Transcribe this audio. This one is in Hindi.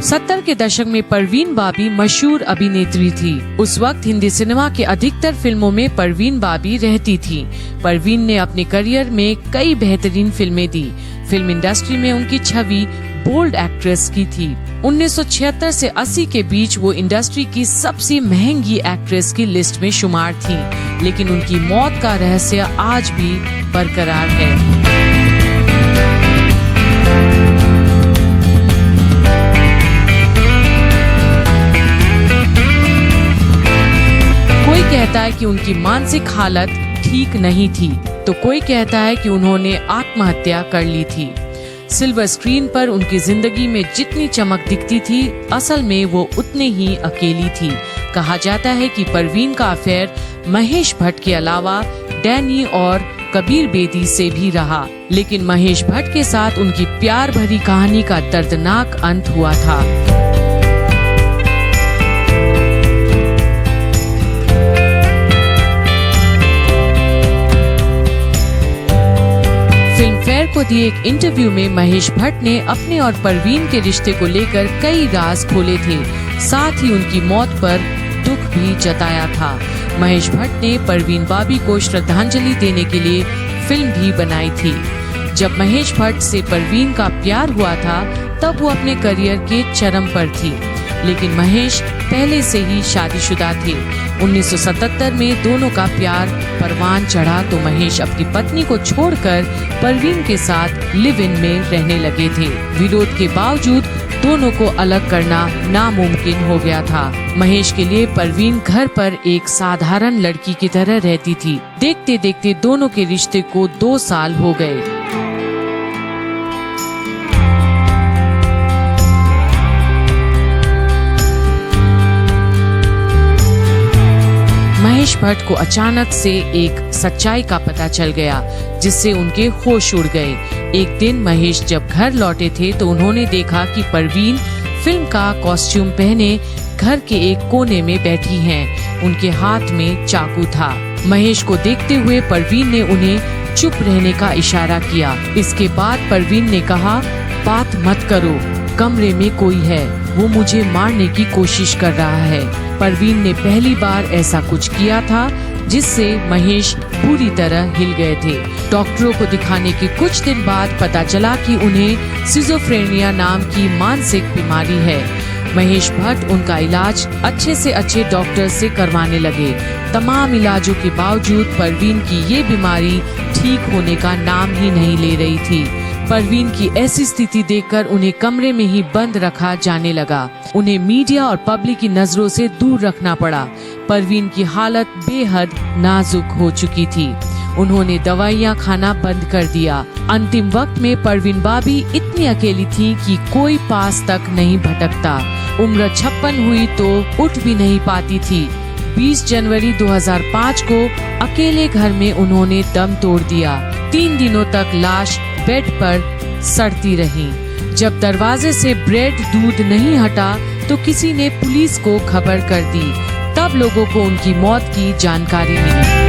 70 के दशक में परवीन बाबी मशहूर अभिनेत्री थी। उस वक्त हिंदी सिनेमा के अधिकतर फिल्मों में परवीन बाबी रहती थी। परवीन ने अपने करियर में कई बेहतरीन फिल्में दी। फिल्म इंडस्ट्री में उनकी छवि बोल्ड एक्ट्रेस की थी। 1976 से 80 के बीच वो इंडस्ट्री की सबसे महंगी एक्ट्रेस की लिस्ट में शुमार थी, लेकिन उनकी मौत का रहस्य आज भी बरकरार है। कोई कहता है कि उनकी मानसिक हालत ठीक नहीं थी, तो कोई कहता है कि उन्होंने आत्महत्या कर ली थी। सिल्वर स्क्रीन पर उनकी जिंदगी में जितनी चमक दिखती थी, असल में वो उतने ही अकेली थी। कहा जाता है कि परवीन का अफेयर महेश भट्ट के अलावा डैनी और कबीर बेदी से भी रहा, लेकिन महेश भट्ट के साथ उनकी प्यार भरी कहानी का दर्दनाक अंत हुआ था। को दिए एक इंटरव्यू में महेश भट्ट ने अपने और परवीन के रिश्ते को लेकर कई राज खोले थे। साथ ही उनकी मौत पर दुख भी जताया था। महेश भट्ट ने परवीन बाबी को श्रद्धांजलि देने के लिए फिल्म भी बनाई थी। जब महेश भट्ट से परवीन का प्यार हुआ था, तब वो अपने करियर के चरम पर थी, लेकिन महेश पहले से ही शादीशुदा थे। 1977 में दोनों का प्यार परवान चढ़ा तो महेश अपनी पत्नी को छोड़कर परवीन के साथ लिव इन में रहने लगे थे। विरोध के बावजूद दोनों को अलग करना नामुमकिन हो गया था। महेश के लिए परवीन घर पर एक साधारण लड़की की तरह रहती थी। देखते देखते दोनों के रिश्ते को 2 साल हो गए। महेश भट्ट को अचानक से एक सच्चाई का पता चल गया, जिससे उनके होश उड़ गए। एक दिन महेश जब घर लौटे थे तो उन्होंने देखा कि परवीन फिल्म का कॉस्ट्यूम पहने घर के एक कोने में बैठी हैं। उनके हाथ में चाकू था। महेश को देखते हुए परवीन ने उन्हें चुप रहने का इशारा किया। इसके बाद परवीन ने कहा, बात मत करो, कमरे में कोई है, वो मुझे मारने की कोशिश कर रहा है। परवीन ने पहली बार ऐसा कुछ किया था, जिससे महेश पूरी तरह हिल गए थे। डॉक्टरों को दिखाने के कुछ दिन बाद पता चला कि उन्हें सिजोफ्रेनिया नाम की मानसिक बीमारी है। महेश भट्ट उनका इलाज अच्छे से अच्छे डॉक्टर से करवाने लगे। तमाम इलाजों के बावजूद परवीन की ये बीमारी ठीक होने का नाम ही नहीं ले रही थी। परवीन की ऐसी स्थिति देखकर उन्हें कमरे में ही बंद रखा जाने लगा। उन्हें मीडिया और पब्लिक की नजरों से दूर रखना पड़ा। परवीन की हालत बेहद नाजुक हो चुकी थी। उन्होंने दवाइयाँ खाना बंद कर दिया। अंतिम वक्त में परवीन बाबी इतनी अकेली थी कि कोई पास तक नहीं भटकता। उम्र 56 हुई तो उठ भी नहीं पाती थी। 20 जनवरी 2005 को अकेले घर में उन्होंने दम तोड़ दिया। 3 दिनों तक लाश बेड पर सड़ती रही। जब दरवाजे से ब्रेड दूध नहीं हटा तो किसी ने पुलिस को खबर कर दी। तब लोगों को उनकी मौत की जानकारी मिली।